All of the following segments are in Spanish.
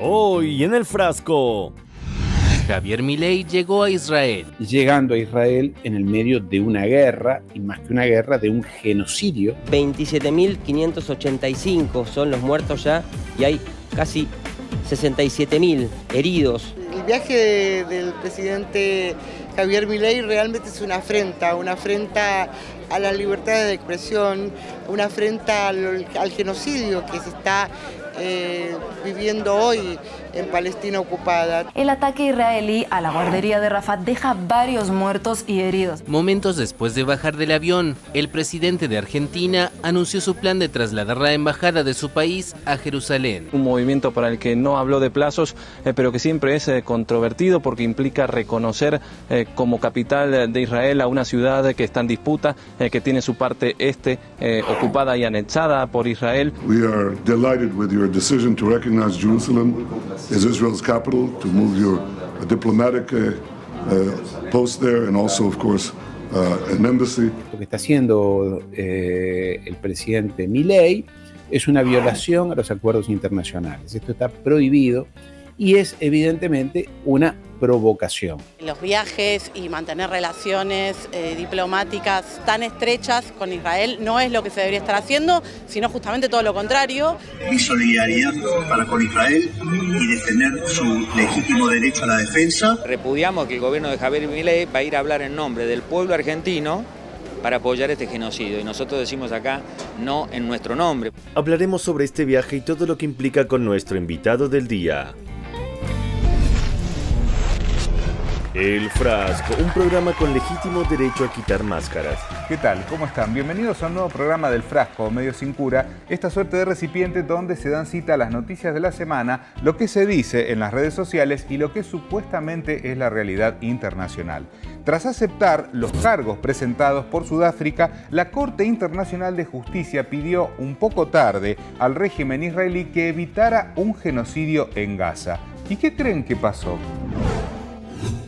Hoy en el frasco. Javier Milei llegó a Israel. Llegando a Israel en el medio de una guerra, y más que una guerra, de un genocidio. 27.585 son los muertos ya y hay casi 67.000 heridos. El viaje del presidente Javier Milei realmente es una afrenta a las libertades de expresión, una afrenta al genocidio que se está viviendo hoy en Palestina ocupada. El ataque israelí a la guardería de Rafah deja varios muertos y heridos. Momentos después de bajar del avión, el presidente de Argentina anunció su plan de trasladar la embajada de su país a Jerusalén. Un movimiento para el que no habló de plazos, pero que siempre es controvertido porque implica reconocer como capital de Israel a una ciudad que está en disputa, que tiene su parte este ocupada y anexada por Israel. We are delighted with your decision to recognize Jerusalem as Israel's capital, to move your diplomatic post there, and also, of course, an embassy. Lo que está haciendo el presidente Milei es una violación a los acuerdos internacionales. Esto está prohibido y es evidentemente una provocación. Los viajes y mantener relaciones diplomáticas tan estrechas con Israel no es lo que se debería estar haciendo, sino justamente todo lo contrario. Mi solidaridad para con Israel y defender su legítimo derecho a la defensa. Repudiamos que el gobierno de Javier Milei va a ir a hablar en nombre del pueblo argentino para apoyar este genocidio, y nosotros decimos acá no en nuestro nombre. Hablaremos sobre este viaje y todo lo que implica con nuestro invitado del día. El Frasco, un programa con legítimo derecho a quitar máscaras. ¿Qué tal? ¿Cómo están? Bienvenidos a un nuevo programa del Frasco, Medio Sin Cura, esta suerte de recipiente donde se dan cita a las noticias de la semana, lo que se dice en las redes sociales y lo que supuestamente es la realidad internacional. Tras aceptar los cargos presentados por Sudáfrica, la Corte Internacional de Justicia pidió un poco tarde al régimen israelí que evitara un genocidio en Gaza. ¿Y qué creen que pasó?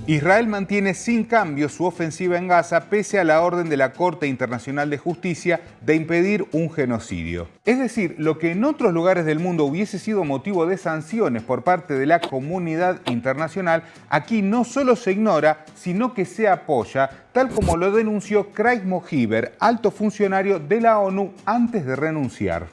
Israel mantiene sin cambio su ofensiva en Gaza pese a la orden de la Corte Internacional de Justicia de impedir un genocidio. Es decir, lo que en otros lugares del mundo hubiese sido motivo de sanciones por parte de la comunidad internacional, aquí no solo se ignora, sino que se apoya, tal como lo denunció Craig Mohiber, alto funcionario de la ONU, antes de renunciar.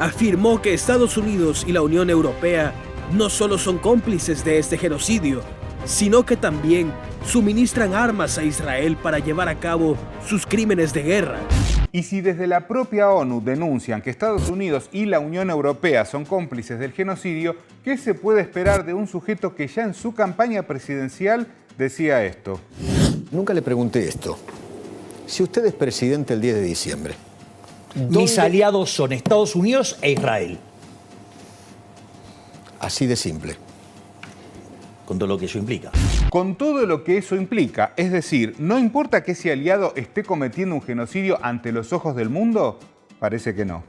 Afirmó que Estados Unidos y la Unión Europea no solo son cómplices de este genocidio, sino que también suministran armas a Israel para llevar a cabo sus crímenes de guerra. Y si desde la propia ONU denuncian que Estados Unidos y la Unión Europea son cómplices del genocidio, ¿qué se puede esperar de un sujeto que ya en su campaña presidencial decía esto? Nunca le pregunté esto. Si usted es presidente el 10 de diciembre, mis aliados son Estados Unidos e Israel. Así de simple. Con todo lo que eso implica. Con todo lo que eso implica, es decir, ¿no importa que ese aliado esté cometiendo un genocidio ante los ojos del mundo? Parece que no.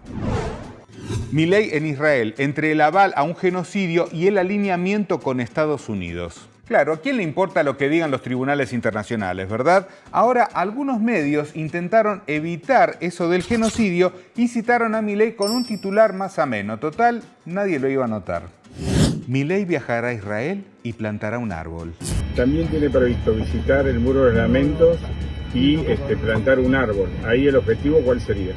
Milei en Israel, entre el aval a un genocidio y el alineamiento con Estados Unidos. Claro, ¿a quién le importa lo que digan los tribunales internacionales, verdad? Ahora, algunos medios intentaron evitar eso del genocidio y citaron a Milei con un titular más ameno. Total, nadie lo iba a notar. Milei viajará a Israel y plantará un árbol. También tiene previsto visitar el Muro de los Lamentos y plantar un árbol. Ahí el objetivo, ¿cuál sería?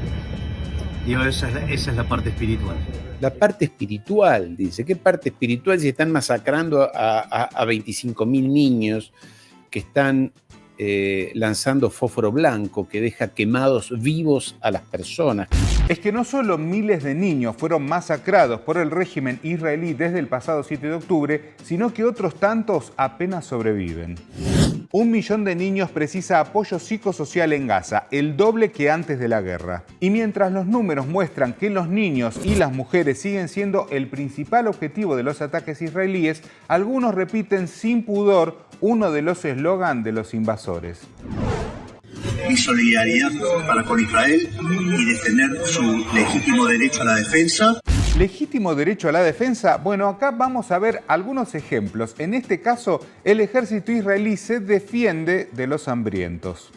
Digo, esa es la parte espiritual. La parte espiritual, dice. ¿Qué parte espiritual si están masacrando a 25.000 niños que están lanzando fósforo blanco que deja quemados vivos a las personas? Es que no solo miles de niños fueron masacrados por el régimen israelí desde el pasado 7 de octubre, sino que otros tantos apenas sobreviven. 1 millón de niños precisa apoyo psicosocial en Gaza, el doble que antes de la guerra. Y mientras los números muestran que los niños y las mujeres siguen siendo el principal objetivo de los ataques israelíes, algunos repiten sin pudor uno de los eslogan de los invasores. Mi solidaridad para con Israel y defender su legítimo derecho a la defensa. ¿Legítimo derecho a la defensa? Bueno, acá vamos a ver algunos ejemplos. En este caso, el ejército israelí se defiende de los hambrientos.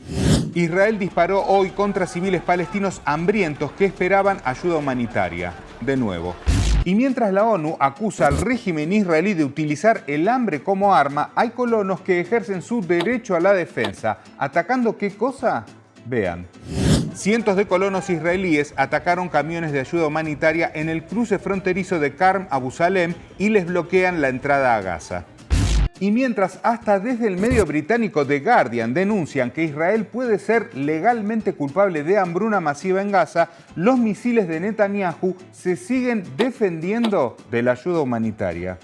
Israel disparó hoy contra civiles palestinos hambrientos que esperaban ayuda humanitaria. de nuevo. Y mientras la ONU acusa al régimen israelí de utilizar el hambre como arma, hay colonos que ejercen su derecho a la defensa. ¿Atacando qué cosa? Vean. Cientos de colonos israelíes atacaron camiones de ayuda humanitaria en el cruce fronterizo de Karm Abu Salem y les bloquean la entrada a Gaza. Y mientras hasta desde el medio británico The Guardian denuncian que Israel puede ser legalmente culpable de hambruna masiva en Gaza, los misiles de Netanyahu se siguen defendiendo de la ayuda humanitaria.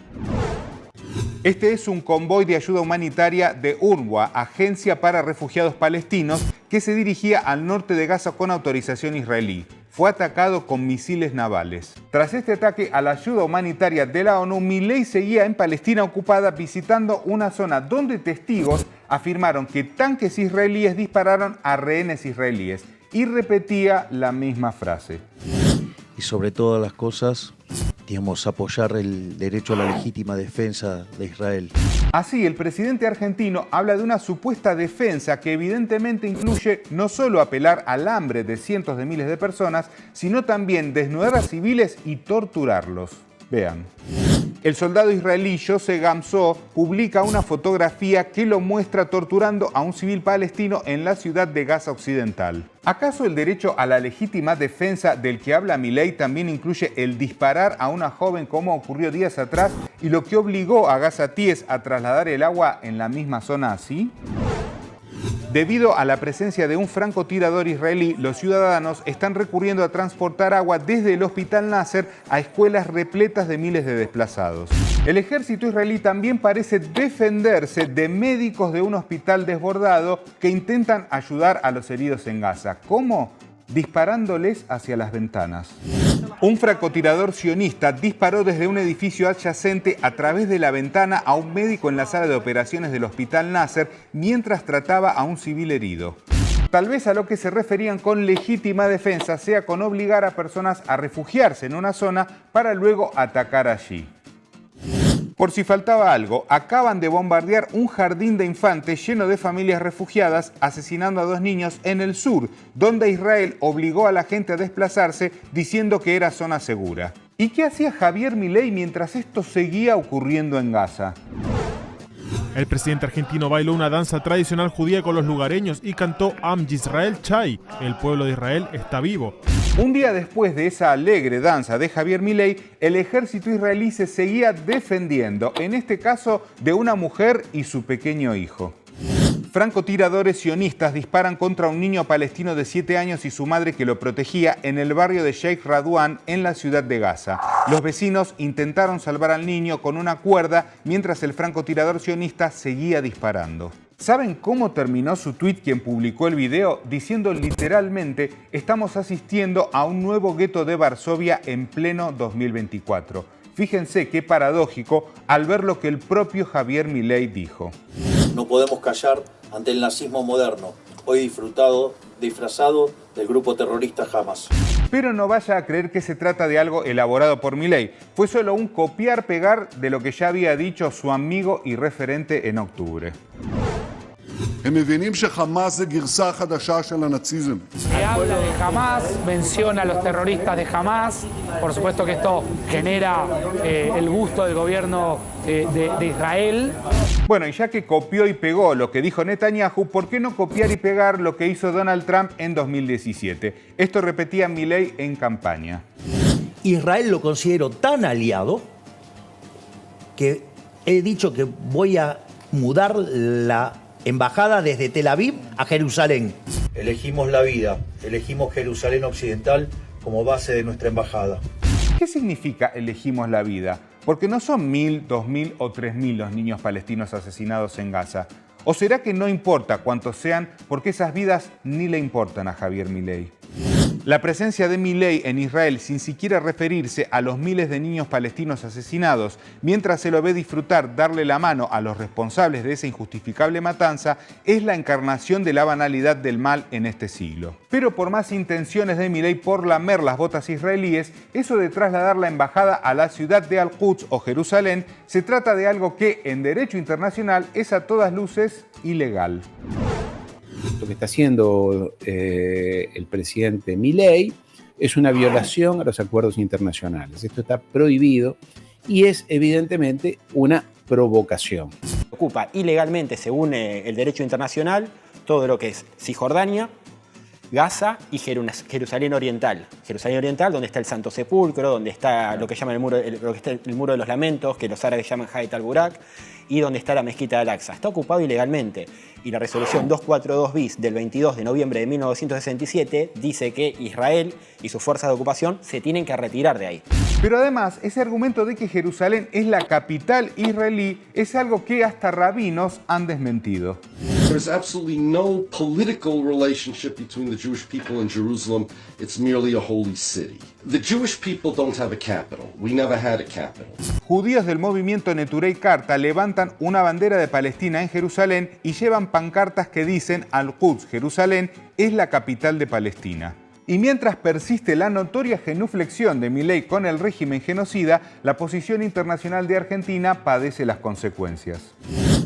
Este es un convoy de ayuda humanitaria de UNRWA, Agencia para Refugiados Palestinos, que se dirigía al norte de Gaza con autorización israelí. Fue atacado con misiles navales. Tras este ataque a la ayuda humanitaria de la ONU, Milei seguía en Palestina ocupada visitando una zona donde testigos afirmaron que tanques israelíes dispararon a rehenes israelíes y repetía la misma frase. Y sobre todas las cosas, digamos, apoyar el derecho a la legítima defensa de Israel. Así, el presidente argentino habla de una supuesta defensa que evidentemente incluye no solo apelar al hambre de cientos de miles de personas, sino también desnudar a civiles y torturarlos. Vean. El soldado israelí Jose Gamso publica una fotografía que lo muestra torturando a un civil palestino en la ciudad de Gaza Occidental. ¿Acaso el derecho a la legítima defensa del que habla Milei también incluye el disparar a una joven como ocurrió días atrás y lo que obligó a gazatíes a trasladar el agua en la misma zona así? Debido a la presencia de un francotirador israelí, los ciudadanos están recurriendo a transportar agua desde el Hospital Nasser a escuelas repletas de miles de desplazados. El ejército israelí también parece defenderse de médicos de un hospital desbordado que intentan ayudar a los heridos en Gaza. ¿Cómo? Disparándoles hacia las ventanas. Un francotirador sionista disparó desde un edificio adyacente a través de la ventana a un médico en la sala de operaciones del Hospital Nasser mientras trataba a un civil herido. Tal vez a lo que se referían con legítima defensa sea con obligar a personas a refugiarse en una zona para luego atacar allí. Por si faltaba algo, acaban de bombardear un jardín de infantes lleno de familias refugiadas, asesinando a 2 niños en el sur, donde Israel obligó a la gente a desplazarse diciendo que era zona segura. ¿Y qué hacía Javier Milei mientras esto seguía ocurriendo en Gaza? El presidente argentino bailó una danza tradicional judía con los lugareños y cantó Am Yisrael Chai, el pueblo de Israel está vivo. Un día después de esa alegre danza de Javier Milei, el ejército israelí se seguía defendiendo, en este caso de una mujer y su pequeño hijo. Francotiradores sionistas disparan contra un niño palestino de 7 años y su madre que lo protegía en el barrio de Sheikh Radwan en la ciudad de Gaza. Los vecinos intentaron salvar al niño con una cuerda mientras el francotirador sionista seguía disparando. ¿Saben cómo terminó su tuit quien publicó el video? Diciendo literalmente: estamos asistiendo a un nuevo gueto de Varsovia en pleno 2024. Fíjense qué paradójico al ver lo que el propio Javier Milei dijo. No podemos callar ante el nazismo moderno, hoy disfrazado del grupo terrorista Hamas. Pero no vaya a creer que se trata de algo elaborado por Milei. Fue solo un copiar-pegar de lo que ya había dicho su amigo y referente en octubre. הם מבינים שחמאס זה גרסה חדשה של הנאציזם. Se habla de Hamas, menciona a los terroristas de Hamas. Por supuesto que esto genera el gusto del gobierno de Israel. Bueno, y ya que copió y pegó lo que dijo Netanyahu, ¿por qué no copiar y pegar lo que hizo Donald Trump en 2017? Esto repetía Milei en campaña. Israel lo considero tan aliado que he dicho que voy a mudar la embajada desde Tel Aviv a Jerusalén. Elegimos la vida, elegimos Jerusalén Occidental como base de nuestra embajada. ¿Qué significa elegimos la vida? Porque no son 1.000, 2.000 o 3.000 los niños palestinos asesinados en Gaza. ¿O será que no importa cuántos sean porque esas vidas ni le importan a Javier Milei? La presencia de Milei en Israel sin siquiera referirse a los miles de niños palestinos asesinados, mientras se lo ve disfrutar darle la mano a los responsables de esa injustificable matanza, es la encarnación de la banalidad del mal en este siglo. Pero por más intenciones de Milei por lamer las botas israelíes, eso de trasladar la embajada a la ciudad de Al-Quds o Jerusalén, se trata de algo que en derecho internacional es a todas luces ilegal. Lo que está haciendo el presidente Milei es una violación a los acuerdos internacionales. Esto está prohibido y es evidentemente una provocación. Ocupa ilegalmente, según el derecho internacional, todo lo que es Cisjordania, Gaza y Jerusalén Oriental. Jerusalén Oriental, donde está el Santo Sepulcro, donde está lo que llaman el muro de los lamentos, que los árabes llaman Hayat al-Burak, y donde está la mezquita de Al-Aqsa. Está ocupado ilegalmente. Y la resolución 242 bis del 22 de noviembre de 1967 dice que Israel y sus fuerzas de ocupación se tienen que retirar de ahí. Pero además, ese argumento de que Jerusalén es la capital israelí es algo que hasta rabinos han desmentido. There's absolutely no political relationship between the Jewish people and Jerusalem. It's merely a holy city. The Jewish people don't have a capital. We never had a capital. Judíos del movimiento Neturei Karta levantan una bandera de Palestina en Jerusalén y llevan pancartas que dicen Al-Quds, Jerusalén, es la capital de Palestina. Y mientras persiste la notoria genuflexión de Milei con el régimen genocida, la posición internacional de Argentina padece las consecuencias.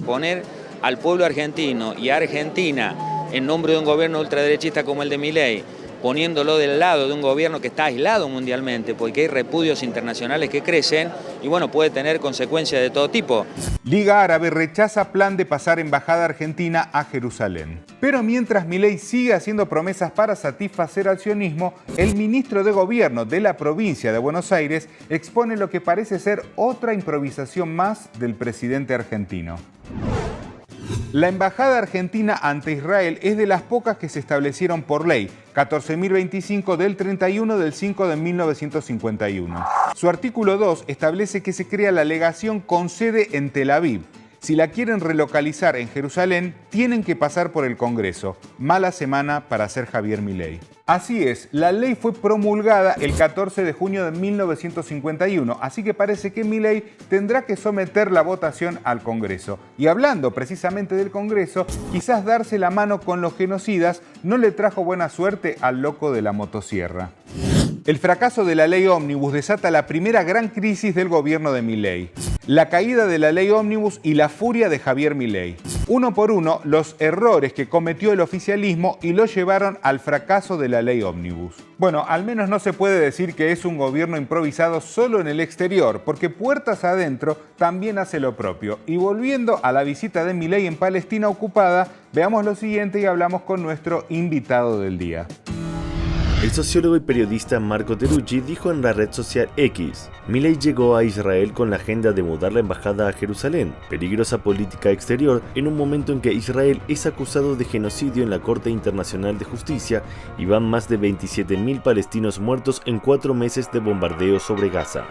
Poner al pueblo argentino y a Argentina en nombre de un gobierno ultraderechista como el de Milei, poniéndolo del lado de un gobierno que está aislado mundialmente porque hay repudios internacionales que crecen y bueno, puede tener consecuencias de todo tipo. Liga Árabe rechaza plan de pasar embajada argentina a Jerusalén. Pero mientras Milei sigue haciendo promesas para satisfacer al sionismo, el ministro de Gobierno de la provincia de Buenos Aires expone lo que parece ser otra improvisación más del presidente argentino. La embajada argentina ante Israel es de las pocas que se establecieron por ley, 14.025 del 31 del 5 de 1951. Su artículo 2 establece que se crea la legación con sede en Tel Aviv. Si la quieren relocalizar en Jerusalén, tienen que pasar por el Congreso. Mala semana para hacer Javier Milei. Así es, la ley fue promulgada el 14 de junio de 1951, así que parece que Milei tendrá que someter la votación al Congreso. Y hablando precisamente del Congreso, quizás darse la mano con los genocidas no le trajo buena suerte al loco de la motosierra. El fracaso de la ley Ómnibus desata la primera gran crisis del gobierno de Milei. La caída de la ley Ómnibus y la furia de Javier Milei. Uno por uno, los errores que cometió el oficialismo y lo llevaron al fracaso de la ley Ómnibus. Bueno, al menos no se puede decir que es un gobierno improvisado solo en el exterior, porque puertas adentro también hace lo propio. Y volviendo a la visita de Milei en Palestina ocupada, veamos lo siguiente y hablamos con nuestro invitado del día. El sociólogo y periodista Marco Terrucci dijo en la red social X: Milei llegó a Israel con la agenda de mudar la embajada a Jerusalén, peligrosa política exterior en un momento en que Israel es acusado de genocidio en la Corte Internacional de Justicia y van más de 27.000 palestinos muertos en 4 meses de bombardeo sobre Gaza.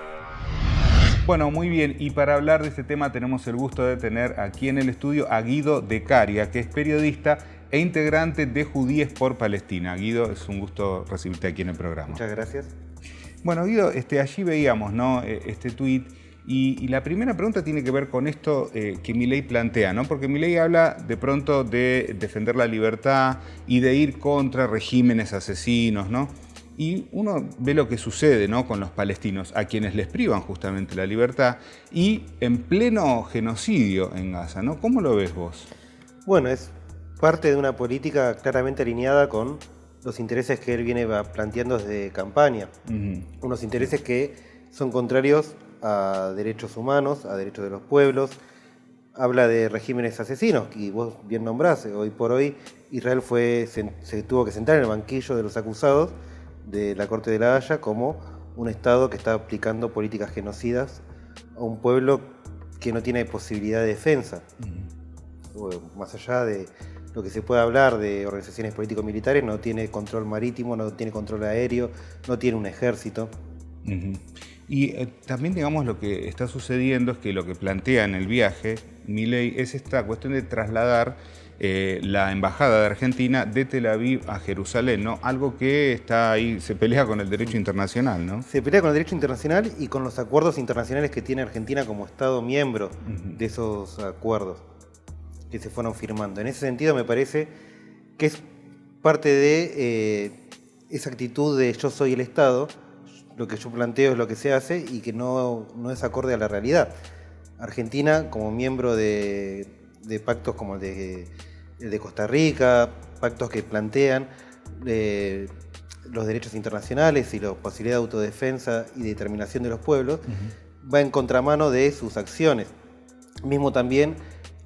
Bueno, muy bien, y para hablar de este tema tenemos el gusto de tener aquí en el estudio a Guido de Caria, que es periodista e integrante de Judíes por Palestina. Guido, es un gusto recibirte aquí en el programa. Muchas gracias. Bueno, Guido, allí veíamos, ¿no?, este tuit, y la primera pregunta tiene que ver con esto que Milei plantea, ¿no? Porque Milei habla de pronto de defender la libertad y de ir contra regímenes asesinos, ¿no? Y uno ve lo que sucede, ¿no?, con los palestinos, a quienes les privan justamente la libertad, y en pleno genocidio en Gaza, ¿no? ¿Cómo lo ves vos? Bueno, es parte de una política claramente alineada con los intereses que él viene planteando desde campaña. Unos intereses que son contrarios a derechos humanos, a derechos de los pueblos. Habla de regímenes asesinos, y vos bien nombrás, hoy por hoy Israel se tuvo que sentar en el banquillo de los acusados de la Corte de la Haya como un Estado que está aplicando políticas genocidas a un pueblo que no tiene posibilidad de defensa. Más allá de lo que se puede hablar de organizaciones político-militares, no tiene control marítimo, no tiene control aéreo, no tiene un ejército. Y también, digamos, lo que está sucediendo es que lo que plantea en el viaje Milei es esta cuestión de trasladar la embajada de Argentina de Tel Aviv a Jerusalén, ¿no? Algo que está ahí, se pelea con el derecho internacional, ¿no? Se pelea con el derecho internacional y con los acuerdos internacionales que tiene Argentina como Estado miembro de esos acuerdos que se fueron firmando. En ese sentido me parece que es parte de esa actitud de yo soy el Estado, lo que yo planteo es lo que se hace y que no es acorde a la realidad. Argentina, como miembro de pactos como el de Costa Rica, pactos que plantean los derechos internacionales y la posibilidad de autodefensa y determinación de los pueblos, va en contramano de sus acciones. Mismo también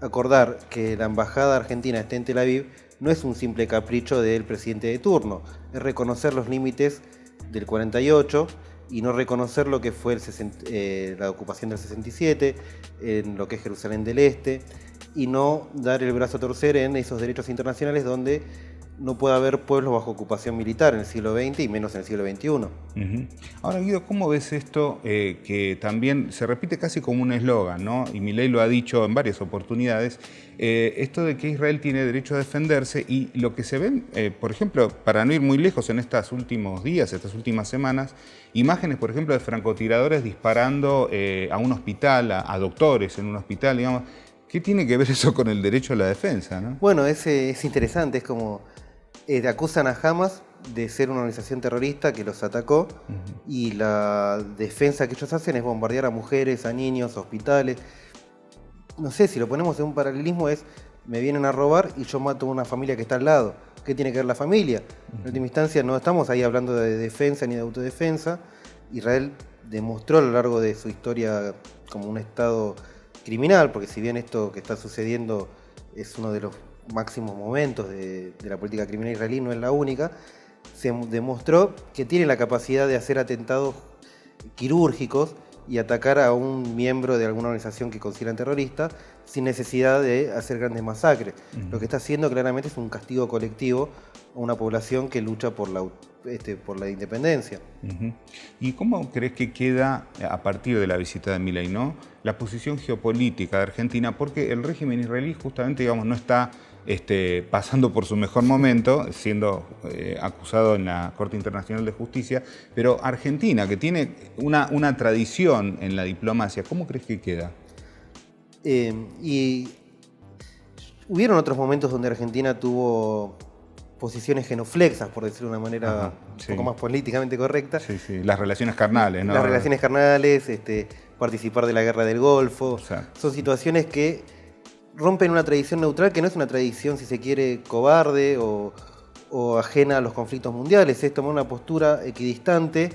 acordar que la embajada argentina esté en Tel Aviv no es un simple capricho del presidente de turno, es reconocer los límites del 48 y no reconocer lo que fue la ocupación del 67, en lo que es Jerusalén del Este, y no dar el brazo a torcer en esos derechos internacionales donde no puede haber pueblos bajo ocupación militar en el siglo XX y menos en el siglo XXI. Ahora, Guido, ¿cómo ves esto que también se repite casi como un eslogan, ¿no? Y Milei lo ha dicho en varias oportunidades, esto de que Israel tiene derecho a defenderse, y lo que se ven, por ejemplo, para no ir muy lejos en estos últimos días, estas últimas semanas, imágenes, por ejemplo, de francotiradores disparando a un hospital, a doctores en un hospital, digamos. ¿Qué tiene que ver eso con el derecho a la defensa, no? Bueno, es interesante, es como acusan a Hamas de ser una organización terrorista que los atacó, y la defensa que ellos hacen es bombardear a mujeres, a niños, a hospitales. No sé, si lo ponemos en un paralelismo es, me vienen a robar y yo mato a una familia que está al lado. ¿Qué tiene que ver la familia? En última instancia no estamos ahí hablando de defensa ni de autodefensa. Israel demostró a lo largo de su historia como un Estado criminal, porque si bien esto que está sucediendo es uno de los máximos momentos de la política criminal israelí, no es la única, se demostró que tiene la capacidad de hacer atentados quirúrgicos y atacar a un miembro de alguna organización que consideran terrorista sin necesidad de hacer grandes masacres. Lo que está haciendo claramente es un castigo colectivo a una población que lucha por la independencia. ¿Y cómo crees que queda, a partir de la visita de Milei, ¿no?, la posición geopolítica de Argentina? Porque el régimen israelí justamente, digamos, no está pasando por su mejor momento, siendo acusado en la Corte Internacional de Justicia, pero Argentina, que tiene una tradición en la diplomacia, ¿cómo crees que queda? Y hubieron otros momentos donde Argentina tuvo posiciones genuflexas, por decirlo de una manera un poco más políticamente correcta. Sí, sí, las relaciones carnales, ¿no? Las relaciones carnales, participar de la guerra del Golfo, son situaciones que rompen una tradición neutral que no es una tradición, si se quiere, cobarde o ajena a los conflictos mundiales. Es tomar una postura equidistante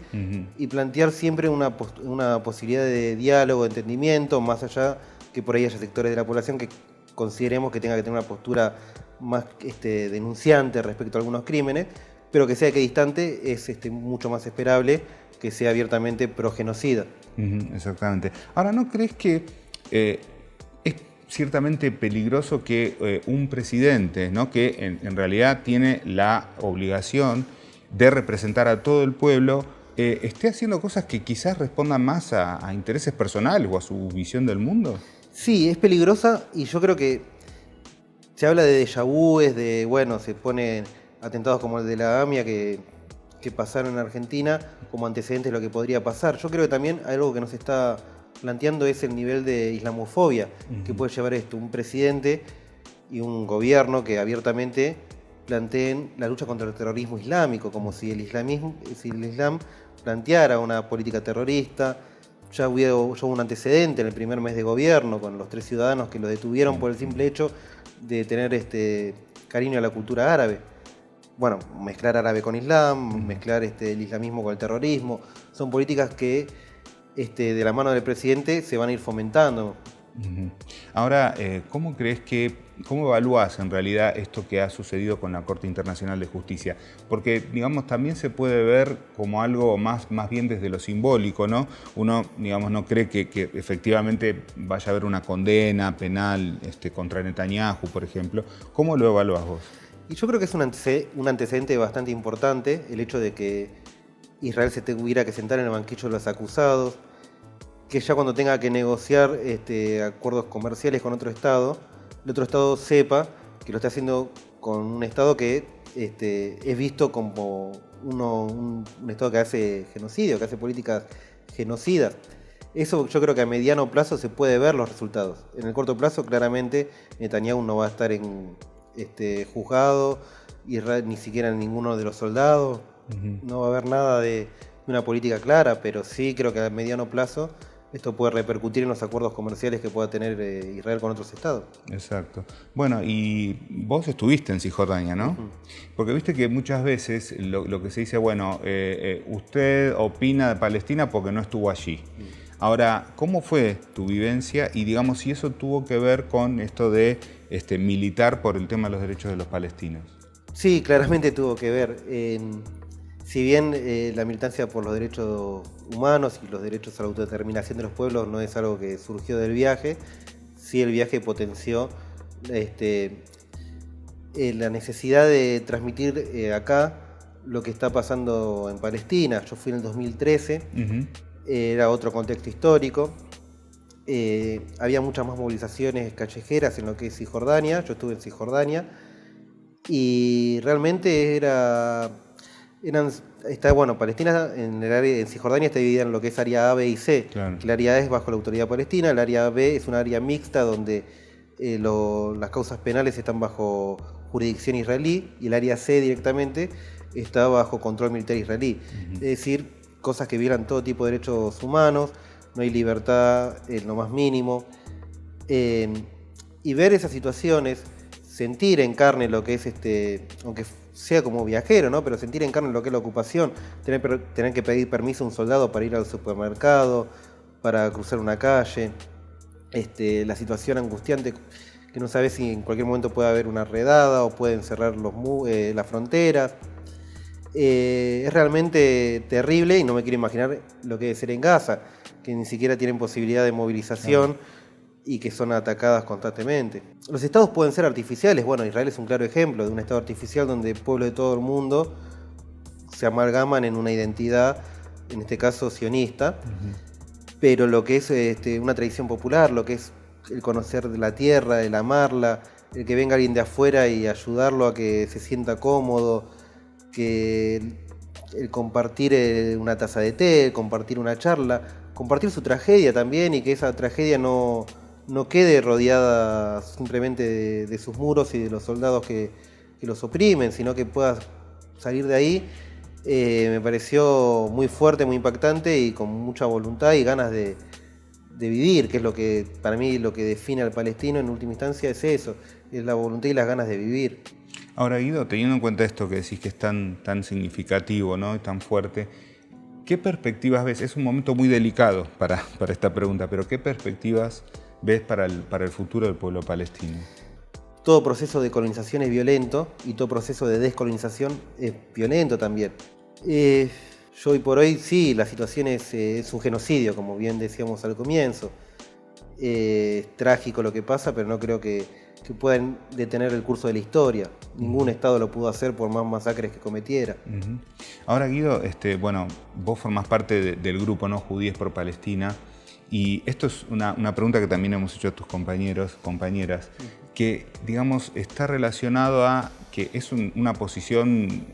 y plantear siempre una posibilidad de diálogo, de entendimiento, más allá que por ahí haya sectores de la población que consideremos que tenga que tener una postura más denunciante respecto a algunos crímenes, pero que sea equidistante es mucho más esperable que sea abiertamente progenocida. Exactamente. Ahora, ¿no crees que es ciertamente peligroso que un presidente, ¿no?, que en realidad tiene la obligación de representar a todo el pueblo, esté haciendo cosas que quizás respondan más a intereses personales o a su visión del mundo? Sí, es peligrosa, y yo creo que se habla de déjà vus, se ponen atentados como el de la AMIA que pasaron en Argentina como antecedentes de lo que podría pasar. Yo creo que también algo que nos está planteando es el nivel de islamofobia que puede llevar esto. Un presidente y un gobierno que abiertamente planteen la lucha contra el terrorismo islámico, como si el Islam planteara una política terrorista. Ya hubo un antecedente en el primer mes de gobierno con los 3 ciudadanos que lo detuvieron por el simple hecho de tener cariño a la cultura árabe. Bueno, mezclar árabe con islam, mezclar el islamismo con el terrorismo, son políticas que de la mano del presidente se van a ir fomentando. Ahora, ¿cómo evalúas en realidad esto que ha sucedido con la Corte Internacional de Justicia? Porque, digamos, también se puede ver como algo más bien desde lo simbólico, ¿no? Uno, digamos, no cree que efectivamente vaya a haber una condena penal contra Netanyahu, por ejemplo. ¿Cómo lo evalúas vos? Y yo creo que es un antecedente bastante importante el hecho de que Israel se tuviera que sentar en el banquillo de los acusados, que ya cuando tenga que negociar acuerdos comerciales con otro Estado, el otro Estado sepa que lo está haciendo con un Estado que es visto como un Estado que hace genocidio, que hace políticas genocidas. Eso yo creo que a mediano plazo se puede ver los resultados. En el corto plazo, claramente, Netanyahu no va a estar juzgado, Israel ni siquiera en ninguno de los soldados. No va a haber nada de una política clara, pero sí creo que a mediano plazo esto puede repercutir en los acuerdos comerciales que pueda tener Israel con otros estados. Exacto. Bueno, y vos estuviste en Cisjordania, ¿no? Porque viste que muchas veces lo que se dice, bueno, usted opina de Palestina porque no estuvo allí. Ahora, ¿cómo fue tu vivencia? Y digamos, si eso tuvo que ver con esto de militar por el tema de los derechos de los palestinos. Sí, claramente tuvo que ver. Si bien la militancia por los derechos humanos y los derechos a la autodeterminación de los pueblos no es algo que surgió del viaje, sí el viaje potenció la necesidad de transmitir acá lo que está pasando en Palestina. Yo fui en el 2013, era otro contexto histórico, había muchas más movilizaciones callejeras en lo que es Cisjordania, yo estuve en Cisjordania, y realmente Palestina en Cisjordania está dividida en lo que es área A, B y C. Claro. El área A es bajo la autoridad palestina, el área B es un área mixta donde las causas penales están bajo jurisdicción israelí y el área C directamente está bajo control militar israelí. Es decir, cosas que violan todo tipo de derechos humanos, no hay libertad en lo más mínimo. Y ver esas situaciones, sentir en carne lo que es aunque sea como viajero, ¿no? Pero sentir en carne lo que es la ocupación, tener que pedir permiso a un soldado para ir al supermercado, para cruzar una calle, la situación angustiante que no sabes si en cualquier momento puede haber una redada o pueden cerrar las fronteras. Es realmente terrible y no me quiero imaginar lo que debe ser en Gaza, que ni siquiera tienen posibilidad de movilización y que son atacadas constantemente. Los estados pueden ser artificiales. Bueno, Israel es un claro ejemplo de un estado artificial donde pueblos de todo el mundo se amalgaman en una identidad, en este caso sionista, pero lo que es una tradición popular, lo que es el conocer de la tierra, el amarla, el que venga alguien de afuera y ayudarlo a que se sienta cómodo, que el compartir una taza de té, el compartir una charla, compartir su tragedia también y que esa tragedia no quede rodeada simplemente de sus muros y de los soldados que los oprimen, sino que pueda salir de ahí. Me pareció muy fuerte, muy impactante y con mucha voluntad y ganas de vivir, que es lo que para mí lo que define al palestino en última instancia es eso, es la voluntad y las ganas de vivir. Ahora, Guido, teniendo en cuenta esto que decís que es tan significativo, ¿no? Y tan fuerte, ¿qué perspectivas ves? Es un momento muy delicado para esta pregunta, pero ¿qué perspectivas ves para el futuro del pueblo palestino? Todo proceso de colonización es violento y todo proceso de descolonización es violento también. Yo hoy por hoy sí, la situación es un genocidio, como bien decíamos al comienzo. Es trágico lo que pasa, pero no creo que puedan detener el curso de la historia. Ningún estado lo pudo hacer por más masacres que cometiera. Ahora, Guido, vos formás parte del grupo, ¿no? Judíos por Palestina. Y esto es una pregunta que también hemos hecho a tus compañeros, compañeras, que, digamos, está relacionado a que es una posición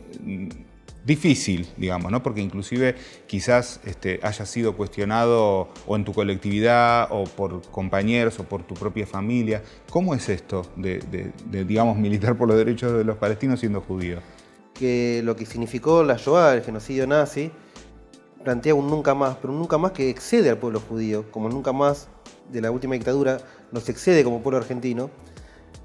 difícil, digamos, ¿no? Porque inclusive quizás haya sido cuestionado o en tu colectividad o por compañeros o por tu propia familia. ¿Cómo es esto de digamos, militar por los derechos de los palestinos siendo judío? Que lo que significó la Shoah, el genocidio nazi, plantea un nunca más, pero un nunca más que excede al pueblo judío, como el nunca más de la última dictadura nos excede como pueblo argentino.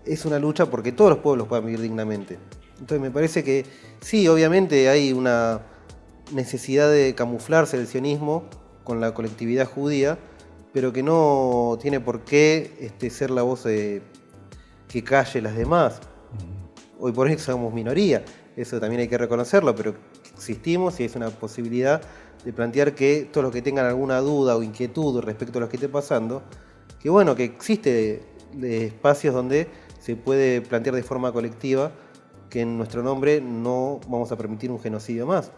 Es una lucha porque todos los pueblos puedan vivir dignamente. Entonces me parece que sí, obviamente hay una necesidad de camuflarse del sionismo con la colectividad judía, pero que no tiene por qué ser la voz que calle las demás. Hoy por hoy somos minoría, eso también hay que reconocerlo, pero existimos y es una posibilidad de plantear que todos los que tengan alguna duda o inquietud respecto a lo que esté pasando, que bueno, que existe espacios donde se puede plantear de forma colectiva que en nuestro nombre no vamos a permitir un genocidio más.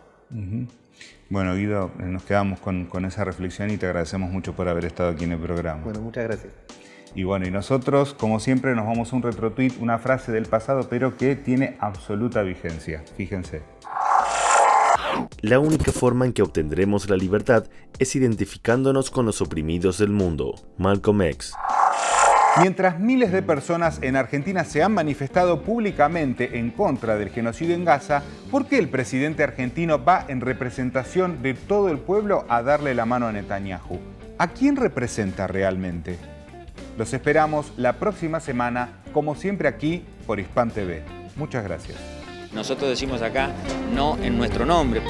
Bueno, Guido, nos quedamos con esa reflexión y te agradecemos mucho por haber estado aquí en el programa. Bueno, muchas gracias. Y bueno, y nosotros, como siempre, nos vamos a un retrotweet, una frase del pasado, pero que tiene absoluta vigencia. Fíjense. La única forma en que obtendremos la libertad es identificándonos con los oprimidos del mundo. Malcolm X. Mientras miles de personas en Argentina se han manifestado públicamente en contra del genocidio en Gaza, ¿por qué el presidente argentino va en representación de todo el pueblo a darle la mano a Netanyahu? ¿A quién representa realmente? Los esperamos la próxima semana, como siempre aquí por Hispan TV. Muchas gracias. Nosotros decimos acá no en nuestro nombre.